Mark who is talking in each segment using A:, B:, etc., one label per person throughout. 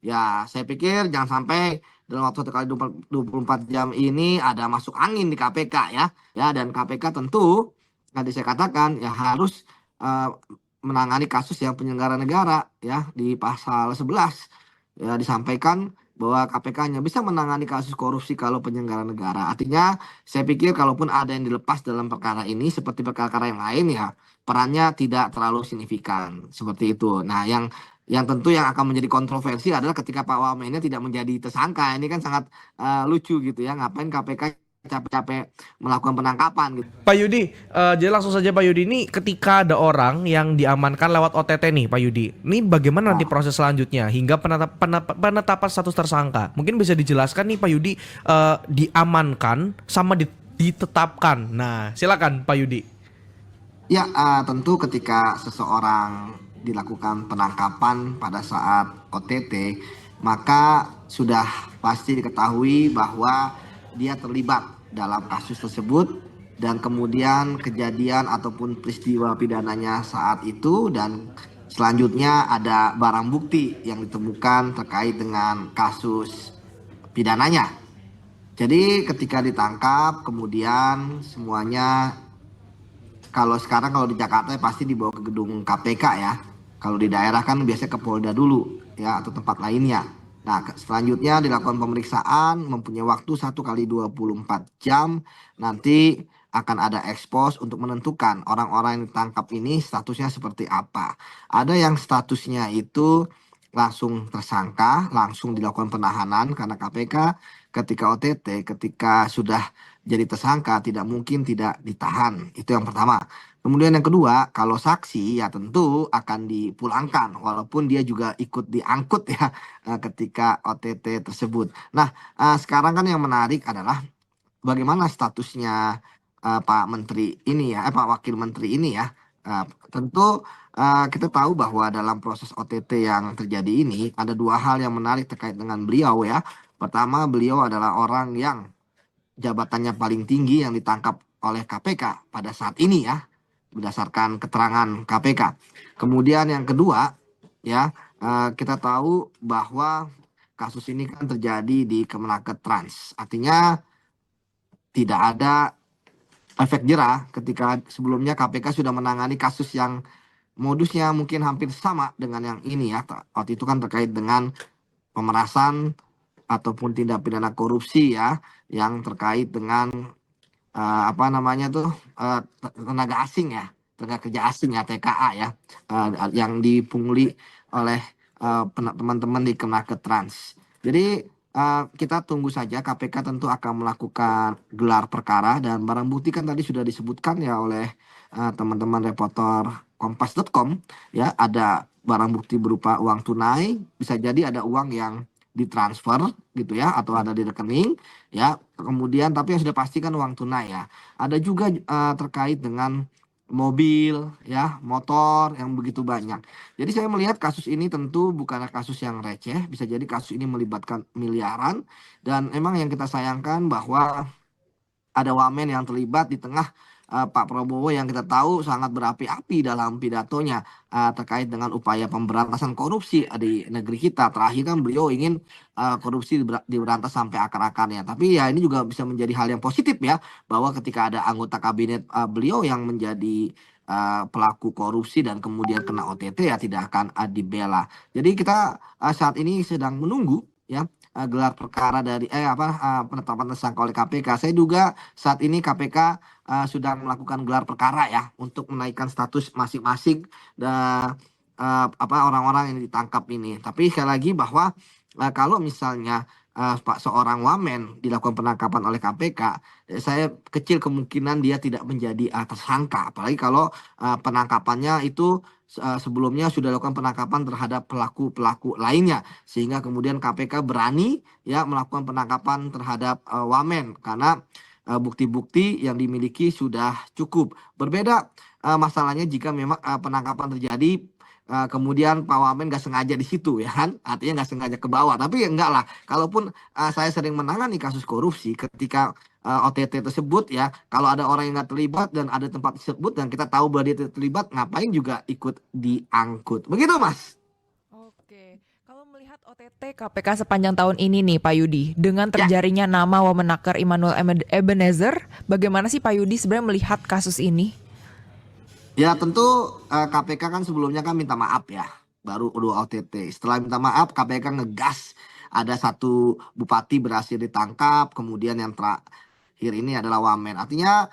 A: Ya, saya pikir jangan sampai dalam waktu 1 kali 24 jam ini ada masuk angin di KPK ya. Ya, dan KPK tentu tadi saya katakan ya harus eh, menangani kasus yang penyelenggara negara ya di pasal 11 ya disampaikan bahwa KPK hanya bisa menangani kasus korupsi kalau penyelenggara negara. Artinya saya pikir kalaupun ada yang dilepas dalam perkara ini seperti perkara-perkara yang lain ya perannya tidak terlalu signifikan seperti itu. Nah, yang tentu yang akan menjadi kontroversi adalah ketika Pak Wamennya tidak menjadi tersangka. Ini kan sangat lucu gitu ya. Ngapain KPK capek-capek melakukan penangkapan gitu.
B: Pak Yudi, jadi langsung saja Pak Yudi, ini ketika ada orang yang diamankan lewat OTT nih Pak Yudi, ini bagaimana nanti
A: Nah,
B: proses selanjutnya hingga penetapan status tersangka? Mungkin bisa dijelaskan nih Pak Yudi, diamankan sama ditetapkan. Nah, silakan Pak Yudi.
A: ya, tentu ketika seseorang dilakukan penangkapan pada saat OTT, maka sudah pasti diketahui bahwa dia terlibat dalam kasus tersebut dan kemudian kejadian ataupun peristiwa pidananya saat itu dan selanjutnya ada barang bukti yang ditemukan terkait dengan kasus pidananya. Jadi ketika ditangkap kemudian semuanya kalau sekarang kalau di Jakarta ya pasti dibawa ke gedung KPK ya. Kalau di daerah kan biasanya ke Polda dulu ya atau tempat lainnya. Nah, selanjutnya dilakukan pemeriksaan mempunyai waktu 1 kali 24 jam. Nanti akan ada ekspos untuk menentukan orang-orang yang ditangkap ini statusnya seperti apa. Ada yang statusnya itu langsung tersangka, langsung dilakukan penahanan karena KPK ketika OTT, ketika sudah jadi tersangka tidak mungkin tidak ditahan. Itu yang pertama. Kemudian yang kedua, kalau saksi ya tentu akan dipulangkan walaupun dia juga ikut diangkut ya ketika OTT tersebut. Nah, sekarang kan yang menarik adalah bagaimana statusnya Pak Menteri ini ya, Pak Wakil Menteri ini ya. Tentu kita tahu bahwa dalam proses OTT yang terjadi ini ada dua hal yang menarik terkait dengan beliau ya. Pertama, beliau adalah orang yang jabatannya paling tinggi yang ditangkap oleh KPK pada saat ini ya, berdasarkan keterangan KPK. Kemudian yang kedua, ya kita tahu bahwa kasus ini kan terjadi di Kemenaker Trans. Artinya tidak ada efek jerah ketika sebelumnya KPK sudah menangani kasus yang modusnya mungkin hampir sama dengan yang ini ya. Waktu itu kan terkait dengan pemerasan ataupun tindak pidana korupsi ya yang terkait dengan apa namanya tuh tenaga asing ya, tenaga kerja asing ya TKA ya, yang dipungli oleh teman-teman di Kemenaker Trans. Jadi kita tunggu saja KPK tentu akan melakukan gelar perkara dan barang bukti kan tadi sudah disebutkan ya oleh teman-teman reporter Kompas.com ya ada barang bukti berupa uang tunai, bisa jadi ada uang yang ditransfer gitu ya atau ada di rekening ya kemudian tapi yang sudah pasti kan uang tunai ya ada juga terkait dengan mobil ya motor yang begitu banyak jadi saya melihat kasus ini tentu bukanlah kasus yang receh bisa jadi kasus ini melibatkan miliaran dan emang yang kita sayangkan bahwa ada wamen yang terlibat di tengah Pak Prabowo yang kita tahu sangat berapi-api dalam pidatonya terkait dengan upaya pemberantasan korupsi di negeri kita. Terakhir kan beliau ingin korupsi diberantas sampai akar-akarnya. Tapi ya ini juga bisa menjadi hal yang positif ya bahwa ketika ada anggota kabinet beliau yang menjadi pelaku korupsi dan kemudian kena OTT ya tidak akan dibela. Jadi kita saat ini sedang menunggu ya gelar perkara dari penetapan tersangka oleh KPK. Saya duga saat ini KPK sudah melakukan gelar perkara ya untuk menaikkan status masing-masing dan apa orang-orang yang ditangkap ini. Tapi sekali lagi bahwa kalau misalnya Pak seorang wamen dilakukan penangkapan oleh KPK, saya kecil kemungkinan dia tidak menjadi tersangka. Apalagi kalau penangkapannya itu sebelumnya sudah dilakukan penangkapan terhadap pelaku-pelaku lainnya sehingga kemudian KPK berani ya melakukan penangkapan terhadap wamen karena bukti-bukti yang dimiliki sudah cukup. Berbeda masalahnya jika memang penangkapan terjadi kemudian Pak Wamen nggak sengaja di situ ya kan artinya nggak sengaja ke bawah tapi ya enggak lah kalaupun saya sering menangani kasus korupsi ketika OTT tersebut ya kalau ada orang yang nggak terlibat dan ada tempat tersebut dan kita tahu bahwa dia terlibat ngapain juga ikut diangkut begitu Mas.
C: Oke, kalau melihat OTT KPK sepanjang tahun ini nih Pak Yudi, dengan
A: Ya,
C: terjaringnya nama Wamenaker Immanuel Ebenezer, bagaimana sih Pak Yudi sebenarnya melihat kasus ini?
A: ya tentu KPK kan sebelumnya kan minta maaf ya, baru dua OTT. Setelah minta maaf, KPK ngegas. Ada satu bupati berhasil ditangkap, kemudian yang terakhir ini adalah Wamen. Artinya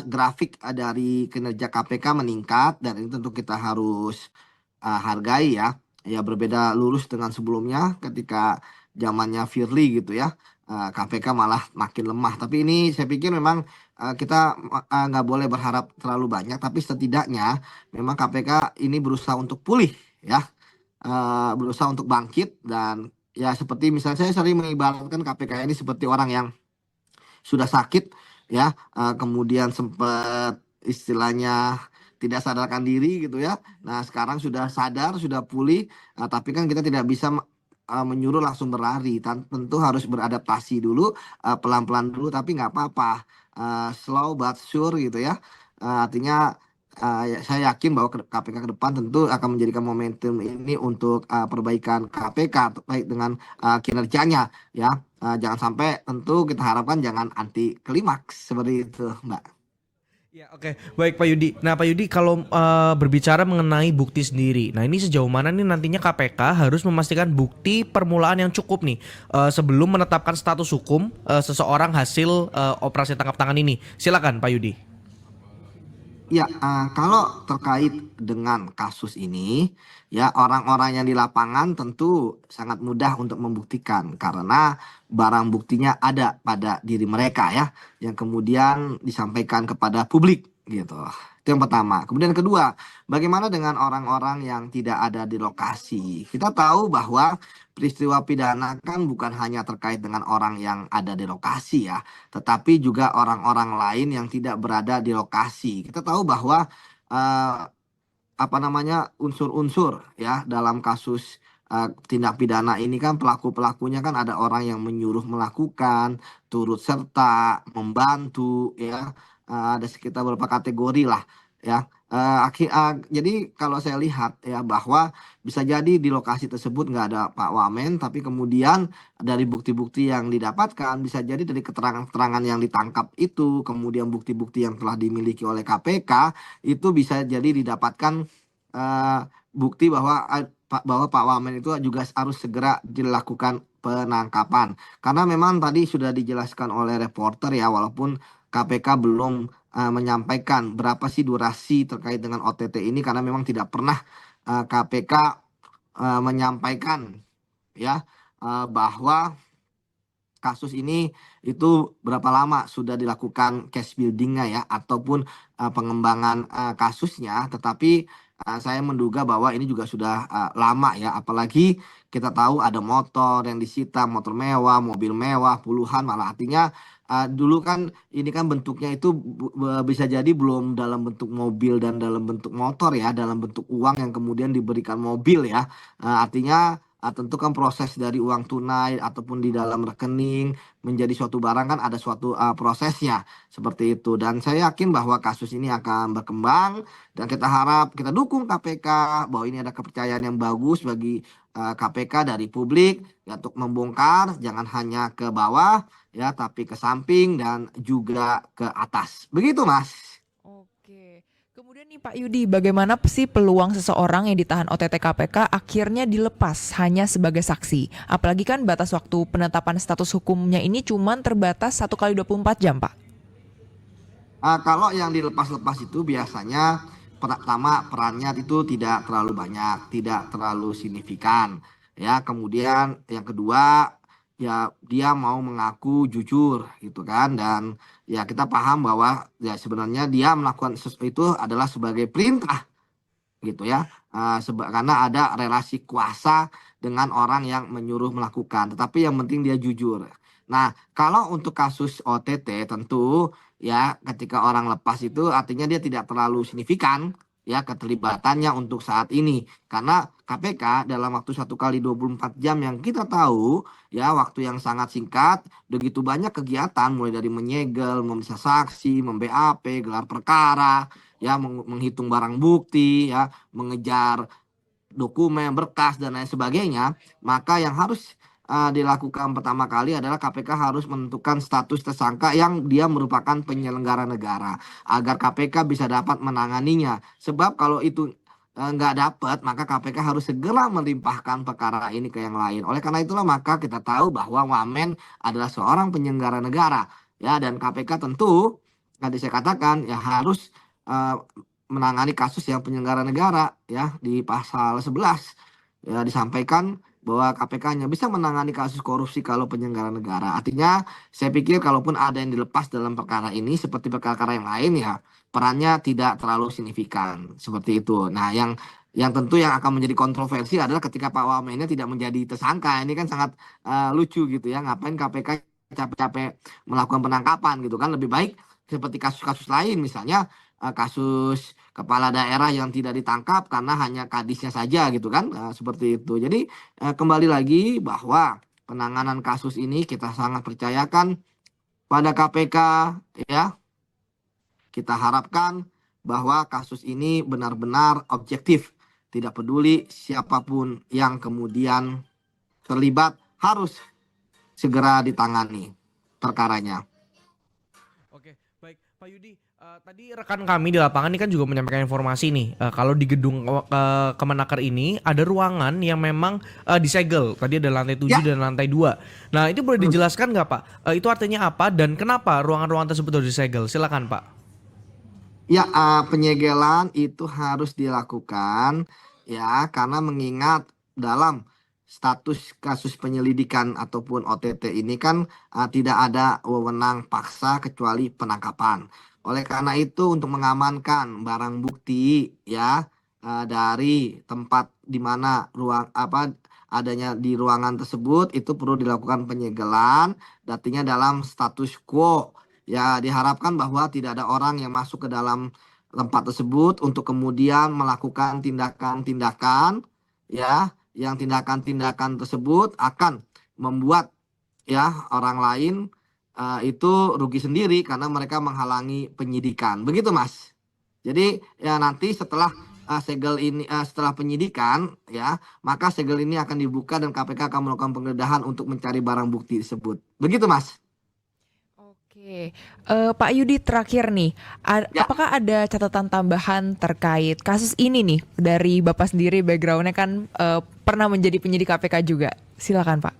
A: grafik dari kinerja KPK meningkat dan ini tentu kita harus hargai ya. Ya berbeda lurus dengan sebelumnya ketika zamannya Firly gitu ya. KPK malah makin lemah. Tapi ini saya pikir memang kita nggak boleh berharap terlalu banyak. Tapi setidaknya memang KPK ini berusaha untuk pulih ya. Berusaha untuk bangkit dan ya seperti misalnya saya sering mengibaratkan KPK ini seperti orang yang sudah sakit ya, kemudian sempat istilahnya tidak sadarkan diri gitu ya. Nah, sekarang sudah sadar, sudah pulih, tapi kan kita tidak bisa menyuruh langsung berlari. Tentu harus beradaptasi dulu, pelan-pelan dulu, tapi nggak apa-apa. Slow but sure gitu ya. Artinya saya yakin bahwa KPK ke depan tentu akan menjadikan momentum ini untuk perbaikan KPK baik dengan kinerjanya ya. Jangan sampai tentu kita harapkan jangan anti klimaks seperti itu, Mbak.
B: Ya, oke. Baik Pak Yudi. Nah, Pak Yudi kalau berbicara mengenai bukti sendiri. Nah, ini sejauh mana nih nantinya KPK harus memastikan bukti permulaan yang cukup nih sebelum menetapkan status hukum seseorang hasil operasi tangkap tangan ini. Silakan Pak Yudi.
A: Ya, kalau terkait dengan kasus ini, ya orang-orang yang di lapangan tentu sangat mudah untuk membuktikan karena barang buktinya ada pada diri mereka ya, yang kemudian disampaikan kepada publik gitu. Itu yang pertama. Kemudian yang kedua, bagaimana dengan orang-orang yang tidak ada di lokasi? Kita tahu bahwa peristiwa pidana kan bukan hanya terkait dengan orang yang ada di lokasi ya, tetapi juga orang-orang lain yang tidak berada di lokasi. Kita tahu bahwa eh, apa namanya unsur-unsur ya dalam kasus tindak pidana ini kan pelaku-pelakunya kan ada orang yang menyuruh melakukan, turut serta, membantu ya. Ada sekitar beberapa kategori lah ya. Jadi kalau saya lihat ya bahwa bisa jadi di lokasi tersebut nggak ada Pak Wamen, tapi kemudian dari bukti-bukti yang didapatkan bisa jadi dari keterangan-keterangan yang ditangkap itu, kemudian bukti-bukti yang telah dimiliki oleh KPK itu bisa jadi didapatkan eh, bukti bahwa Pak Wamen itu juga harus segera dilakukan penangkapan. Karena memang tadi sudah dijelaskan oleh reporter ya, walaupun KPK belum menyampaikan berapa sih durasi terkait dengan OTT ini karena memang tidak pernah KPK menyampaikan ya bahwa kasus ini itu berapa lama sudah dilakukan case buildingnya ya ataupun pengembangan kasusnya, tetapi saya menduga bahwa ini juga sudah lama ya, apalagi kita tahu ada motor yang disita, motor mewah, mobil mewah puluhan, malah artinya dulu kan ini kan bentuknya itu bisa jadi belum dalam bentuk mobil dan dalam bentuk motor ya, dalam bentuk uang yang kemudian diberikan mobil ya. Artinya tentu kan proses dari uang tunai ataupun di dalam rekening menjadi suatu barang kan ada suatu prosesnya seperti itu, dan saya yakin bahwa kasus ini akan berkembang dan kita harap kita dukung KPK bahwa ini ada kepercayaan yang bagus bagi KPK dari publik ya, untuk membongkar jangan hanya ke bawah ya tapi ke samping dan juga ke atas begitu Mas.
C: Oke. Kemudian nih Pak Yudi, bagaimana sih peluang seseorang yang ditahan OTT KPK akhirnya dilepas hanya sebagai saksi? Apalagi kan batas waktu penetapan status hukumnya ini cuma terbatas 1 kali 24 jam, Pak.
A: Kalau yang dilepas-lepas itu biasanya pertama perannya itu tidak terlalu banyak, tidak terlalu signifikan. Ya, kemudian yang kedua ya dia mau mengaku jujur gitu kan, dan ya kita paham bahwa ya sebenarnya dia melakukan itu adalah sebagai perintah gitu ya. Karena ada relasi kuasa dengan orang yang menyuruh melakukan, tetapi yang penting dia jujur. Nah, kalau untuk kasus OTT tentu ya ketika orang lepas itu artinya dia tidak terlalu signifikan ya keterlibatannya untuk saat ini, karena KPK dalam waktu 1 kali 24 jam yang kita tahu ya, waktu yang sangat singkat begitu banyak kegiatan mulai dari menyegel, memeriksa saksi, mem-BAP, gelar perkara ya, menghitung barang bukti ya, mengejar dokumen, berkas dan lain sebagainya, maka yang harus dilakukan pertama kali adalah KPK harus menentukan status tersangka yang dia merupakan penyelenggara negara agar KPK bisa dapat menanganinya. Sebab kalau itu nggak dapat, maka KPK harus segera melimpahkan perkara ini ke yang lain. Oleh karena itulah maka kita tahu bahwa Wamen adalah seorang penyelenggara negara, ya, dan KPK tentu tadi saya katakan ya harus eh, menangani kasus yang penyelenggara negara, ya, di pasal 11 ya disampaikan bahwa KPK hanya bisa menangani kasus korupsi kalau penyelenggara negara. Artinya saya pikir kalaupun ada yang dilepas dalam perkara ini seperti perkara yang lain, ya perannya tidak terlalu signifikan seperti itu. Nah, yang tentu yang akan menjadi kontroversi adalah ketika Pak Wamennya tidak menjadi tersangka. Ini kan sangat lucu gitu ya. Ngapain KPK capek-capek melakukan penangkapan gitu kan? Lebih baik seperti kasus-kasus lain, misalnya kasus kepala daerah yang tidak ditangkap karena hanya kadisnya saja gitu kan, seperti itu. Jadi kembali lagi bahwa penanganan kasus ini kita sangat percayakan pada KPK, ya. Kita harapkan bahwa kasus ini benar-benar objektif, tidak peduli siapapun yang kemudian terlibat harus segera ditangani perkaranya.
B: Oke, baik Pak Yudi. Tadi rekan kami di lapangan ini kan juga menyampaikan informasi nih, kalau di gedung Kemenaker ini ada ruangan yang memang disegel. Tadi ada lantai 7
A: Ya,
B: dan lantai 2. Nah, itu boleh dijelaskan nggak Pak? Itu artinya apa dan kenapa ruangan-ruangan tersebut harus disegel? Silakan Pak.
A: ya, penyegelan itu harus dilakukan ya karena mengingat dalam status kasus penyelidikan ataupun OTT ini kan tidak ada wewenang paksa kecuali penangkapan. Oleh karena itu untuk mengamankan barang bukti ya dari tempat di mana ruang apa adanya di ruangan tersebut itu perlu dilakukan penyegelan, artinya dalam status quo. Ya, diharapkan bahwa tidak ada orang yang masuk ke dalam tempat tersebut untuk kemudian melakukan tindakan-tindakan, ya, yang tindakan-tindakan tersebut akan membuat ya orang lain itu rugi sendiri karena mereka menghalangi penyidikan. Begitu, Mas. Jadi ya nanti setelah segel ini setelah penyidikan ya, maka segel ini akan dibuka dan KPK akan melakukan penggeledahan untuk mencari barang bukti tersebut. Begitu, Mas.
C: Oke, Pak Yudi terakhir nih,
A: Ya.
C: apakah ada catatan tambahan terkait kasus ini nih dari Bapak sendiri backgroundnya kan pernah menjadi penyidik KPK juga, silakan Pak.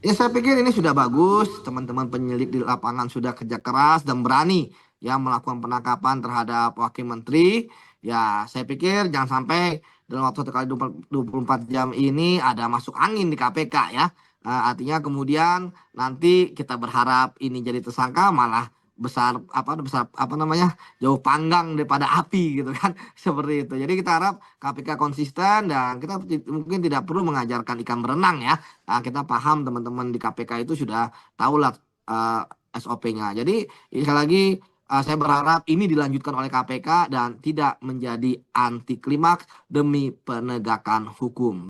A: Ya saya pikir ini sudah bagus, teman-teman penyidik di lapangan sudah kerja keras dan berani ya melakukan penangkapan terhadap wakil menteri. Ya saya pikir jangan sampai dalam waktu 1 kali 24 jam ini ada masuk angin di KPK ya. Artinya kemudian nanti kita berharap ini jadi tersangka malah besar apa namanya jauh panggang daripada api gitu kan seperti itu. Jadi kita harap KPK konsisten dan kita mungkin tidak perlu mengajarkan ikan berenang ya. Kita paham teman-teman di KPK itu sudah tahulah SOP-nya. Jadi sekali lagi saya berharap ini dilanjutkan oleh KPK dan tidak menjadi anti klimaks demi penegakan hukum.